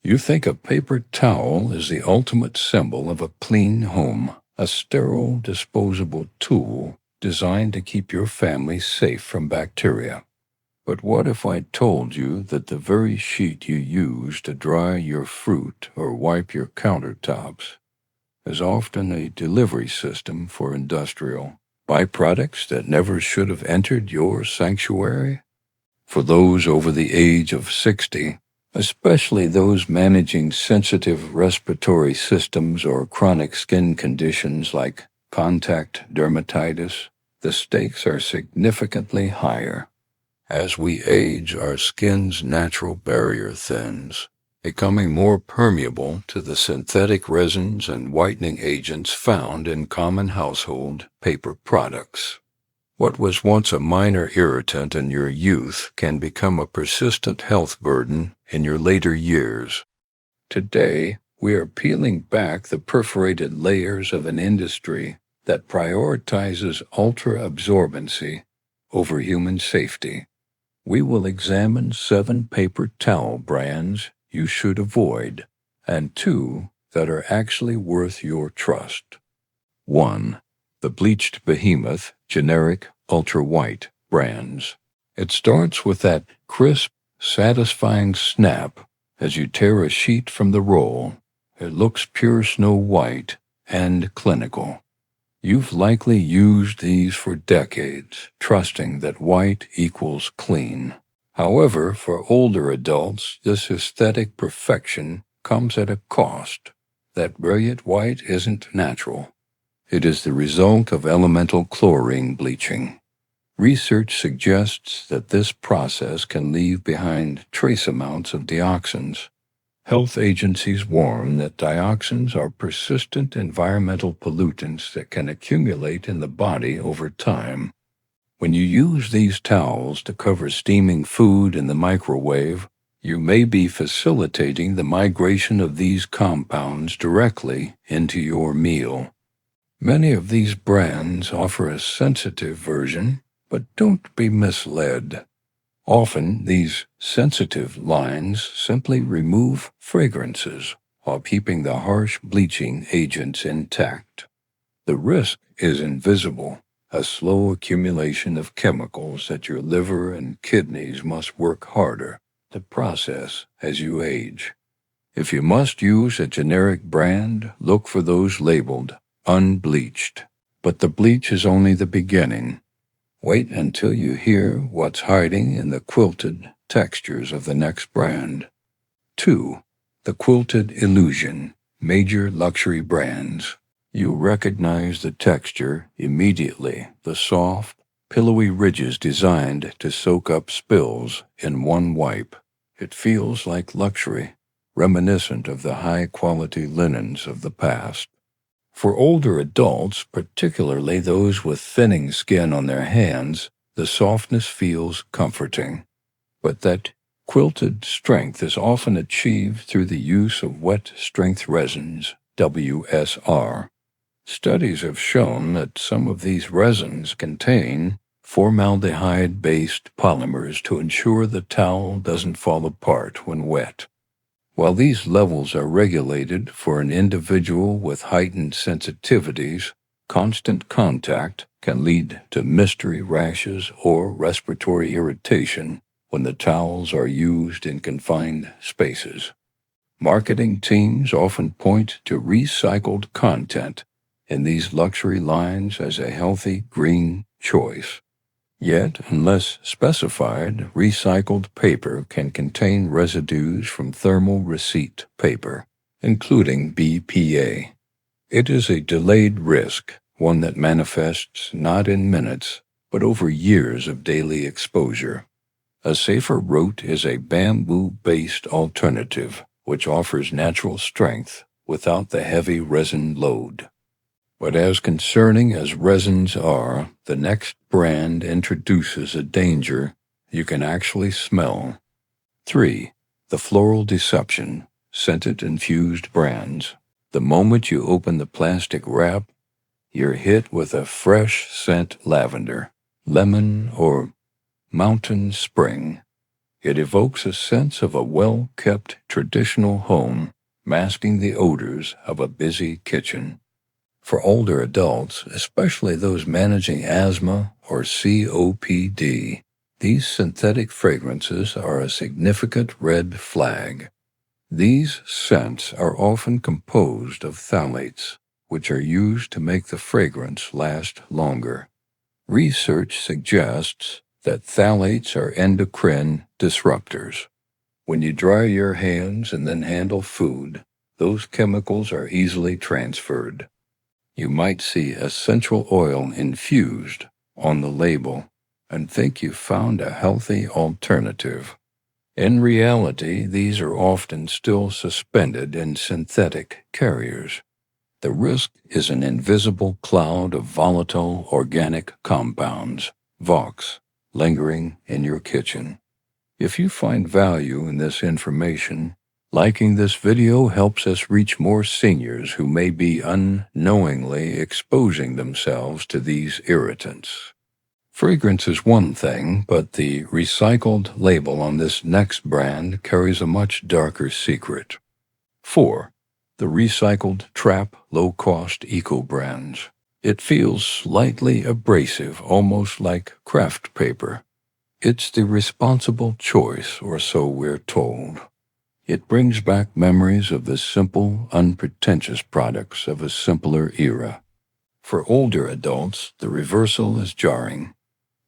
You think a paper towel is the ultimate symbol of a clean home, a sterile, disposable tool designed to keep your family safe from bacteria. But what if I told you that the very sheet you use to dry your fruit or wipe your countertops is often a delivery system for industrial byproducts that never should have entered your sanctuary? For those over the age of 60, especially those managing sensitive respiratory systems or chronic skin conditions like contact dermatitis, the stakes are significantly higher. As we age, our skin's natural barrier thins, becoming more permeable to the synthetic resins and whitening agents found in common household paper products. What was once a minor irritant in your youth can become a persistent health burden in your later years. Today, we are peeling back the perforated layers of an industry that prioritizes ultra-absorbency over human safety. We will examine 7 paper towel brands you should avoid, and 2 that are actually worth your trust. 1. The bleached behemoth generic ultra-white brands. It starts with that crisp, satisfying snap as you tear a sheet from the roll. It looks pure snow white and clinical. You've likely used these for decades, trusting that white equals clean. However, for older adults, this aesthetic perfection comes at a cost. That brilliant white isn't natural. It is the result of elemental chlorine bleaching. Research suggests that this process can leave behind trace amounts of dioxins. Health agencies warn that dioxins are persistent environmental pollutants that can accumulate in the body over time. When you use these towels to cover steaming food in the microwave, you may be facilitating the migration of these compounds directly into your meal. Many of these brands offer a sensitive version, but don't be misled. Often, these sensitive lines simply remove fragrances while keeping the harsh bleaching agents intact. The risk is invisible, a slow accumulation of chemicals that your liver and kidneys must work harder to process as you age. If you must use a generic brand, look for those labeled unbleached. But the bleach is only the beginning. Wait until you hear what's hiding in the quilted textures of the next brand. 2. The Quilted Illusion, major luxury brands. You recognize the texture immediately, the soft, pillowy ridges designed to soak up spills in one wipe. It feels like luxury, reminiscent of the high-quality linens of the past. For older adults, particularly those with thinning skin on their hands, the softness feels comforting. But that quilted strength is often achieved through the use of wet-strength resins, WSR. Studies have shown that some of these resins contain formaldehyde-based polymers to ensure the towel doesn't fall apart when wet. While these levels are regulated for an individual with heightened sensitivities, constant contact can lead to mystery rashes or respiratory irritation when the towels are used in confined spaces. Marketing teams often point to recycled content in these luxury lines as a healthy green choice. Yet, unless specified, recycled paper can contain residues from thermal receipt paper, including BPA. It is a delayed risk, one that manifests not in minutes, but over years of daily exposure. A safer route is a bamboo-based alternative, which offers natural strength without the heavy resin load. But as concerning as resins are, the next brand introduces a danger you can actually smell. 3. The Floral Deception, scented infused brands. The moment you open the plastic wrap, you're hit with a fresh scent lavender, lemon, or mountain spring. It evokes a sense of a well-kept traditional home, masking the odors of a busy kitchen. For older adults, especially those managing asthma or COPD, these synthetic fragrances are a significant red flag. These scents are often composed of phthalates, which are used to make the fragrance last longer. Research suggests that phthalates are endocrine disruptors. When you dry your hands and then handle food, those chemicals are easily transferred. You might see essential oil infused on the label and think you found a healthy alternative. In reality, these are often still suspended in synthetic carriers. The risk is an invisible cloud of volatile organic compounds, VOCs, lingering in your kitchen. If you find value in this information, liking this video helps us reach more seniors who may be unknowingly exposing themselves to these irritants. Fragrance is one thing, but the recycled label on this next brand carries a much darker secret. 4. The recycled trap low-cost eco-brands. It feels slightly abrasive, almost like craft paper. It's the responsible choice, or so we're told. It brings back memories of the simple, unpretentious products of a simpler era. For older adults, the reversal is jarring.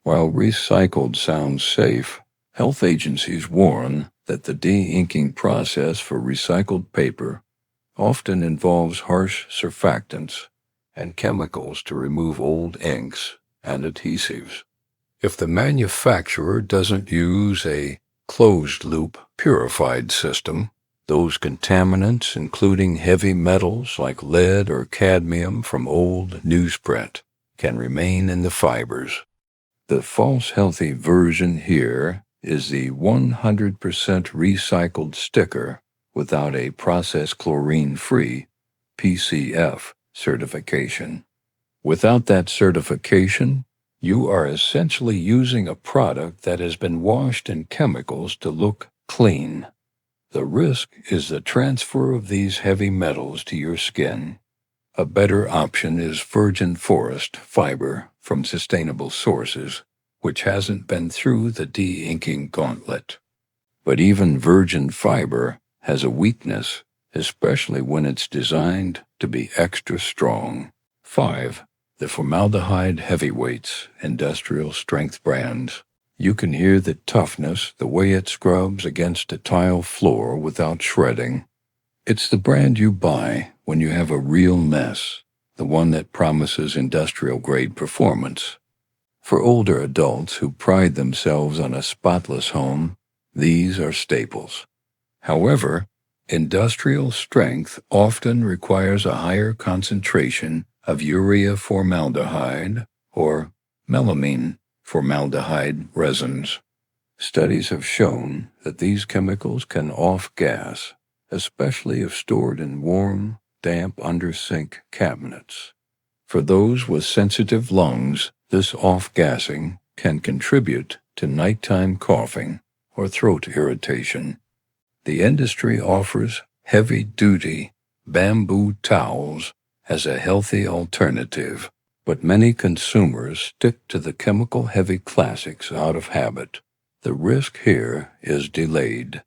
While recycled sounds safe, health agencies warn that the de-inking process for recycled paper often involves harsh surfactants and chemicals to remove old inks and adhesives. If the manufacturer doesn't use a closed-loop purified system, those contaminants, including heavy metals like lead or cadmium from old newsprint, can remain in the fibers. The false healthy version here is the 100% recycled sticker without a processed chlorine-free PCF certification. Without that certification, you are essentially using a product that has been washed in chemicals to look clean. The risk is the transfer of these heavy metals to your skin. A better option is virgin forest fiber from sustainable sources, which hasn't been through the de-inking gauntlet. But even virgin fiber has a weakness, especially when it's designed to be extra strong. 5. The formaldehyde heavyweights, industrial strength brands. You can hear the toughness, the way it scrubs against a tile floor without shredding. It's the brand you buy when you have a real mess, the one that promises industrial-grade performance. For older adults who pride themselves on a spotless home, these are staples. However, industrial strength often requires a higher concentration of urea formaldehyde or melamine formaldehyde resins. Studies have shown that these chemicals can off-gas, especially if stored in warm, damp under-sink cabinets. For those with sensitive lungs, this off-gassing can contribute to nighttime coughing or throat irritation. The industry offers heavy-duty bamboo towels as a healthy alternative, but many consumers stick to the chemical-heavy classics out of habit. The risk here is delayed.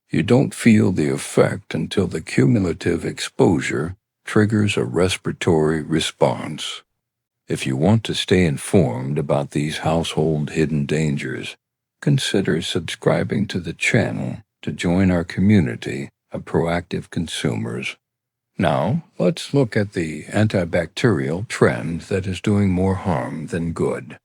You don't feel the effect until the cumulative exposure triggers a respiratory response. If you want to stay informed about these household hidden dangers, consider subscribing to the channel to join our community of proactive consumers. Now, let's look at the antibacterial trend that is doing more harm than good.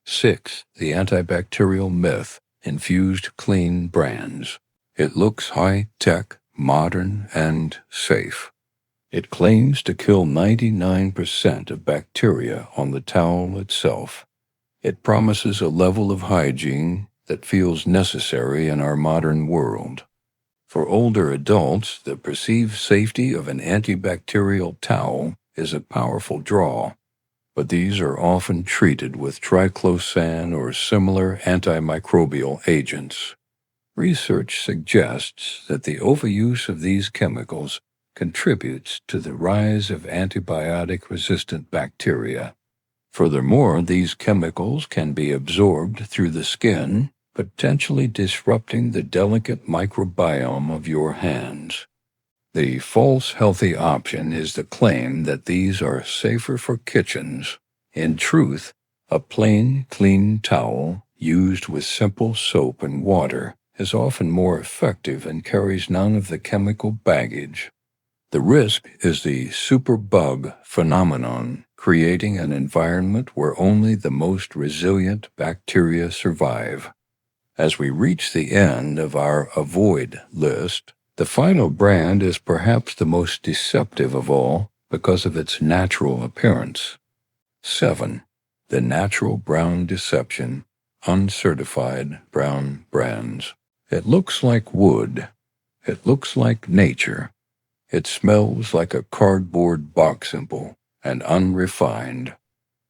6. The antibacterial myth, infused clean brands. It looks high-tech, modern, and safe. It claims to kill 99% of bacteria on the towel itself. It promises a level of hygiene that feels necessary in our modern world. For older adults, the perceived safety of an antibacterial towel is a powerful draw, but these are often treated with triclosan or similar antimicrobial agents. Research suggests that the overuse of these chemicals contributes to the rise of antibiotic-resistant bacteria. Furthermore, these chemicals can be absorbed through the skin, potentially disrupting the delicate microbiome of your hands. The false healthy option is the claim that these are safer for kitchens. In truth, a plain, clean towel used with simple soap and water is often more effective and carries none of the chemical baggage. The risk is the superbug phenomenon, creating an environment where only the most resilient bacteria survive. As we reach the end of our avoid list, the final brand is perhaps the most deceptive of all because of its natural appearance. 7. The natural brown deception, uncertified brown brands. It looks like wood. It looks like nature. It smells like a cardboard box symbol and unrefined.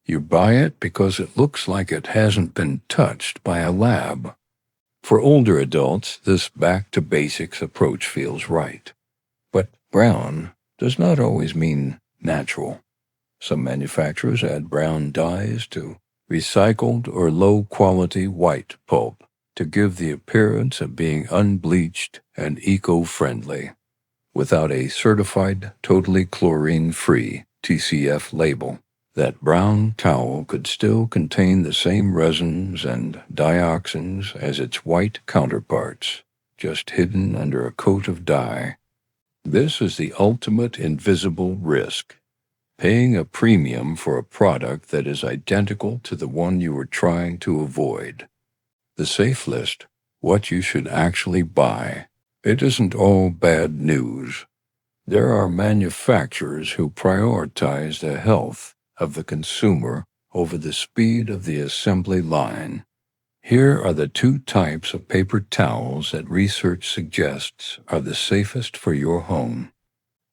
You buy it because it looks like it hasn't been touched by a lab. For older adults, this back-to-basics approach feels right. But brown does not always mean natural. Some manufacturers add brown dyes to recycled or low-quality white pulp to give the appearance of being unbleached and eco-friendly. Without a certified totally chlorine-free TCF label, that brown towel could still contain the same resins and dioxins as its white counterparts, just hidden under a coat of dye. This is the ultimate invisible risk, paying a premium for a product that is identical to the one you are trying to avoid. The safe list, what you should actually buy. It isn't all bad news. There are manufacturers who prioritize the health of the consumer over the speed of the assembly line. Here are the 2 types of paper towels that research suggests are the safest for your home.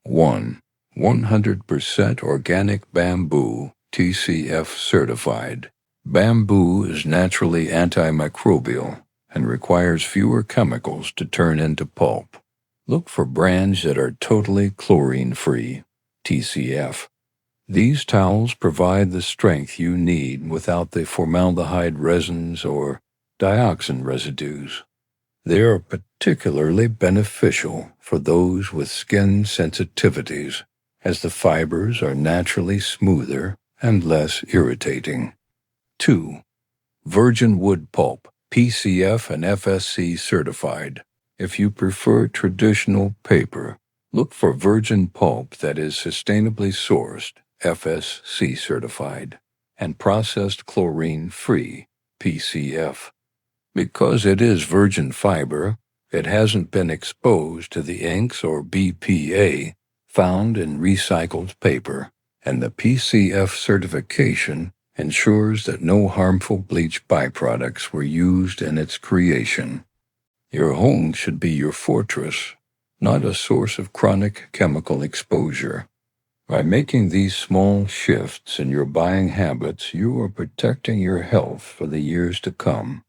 1. 100% organic bamboo, TCF certified. Bamboo is naturally antimicrobial and requires fewer chemicals to turn into pulp. Look for brands that are totally chlorine-free, TCF. These towels provide the strength you need without the formaldehyde resins or dioxin residues. They are particularly beneficial for those with skin sensitivities, as the fibers are naturally smoother and less irritating. 2. Virgin wood pulp, PCF and FSC certified. If you prefer traditional paper, look for virgin pulp that is sustainably sourced, FSC certified, and processed chlorine-free, PCF. Because it is virgin fiber, it hasn't been exposed to the inks or BPA found in recycled paper, and the PCF certification ensures that no harmful bleach byproducts were used in its creation. Your home should be your fortress, not a source of chronic chemical exposure. By making these small shifts in your buying habits, you are protecting your health for the years to come.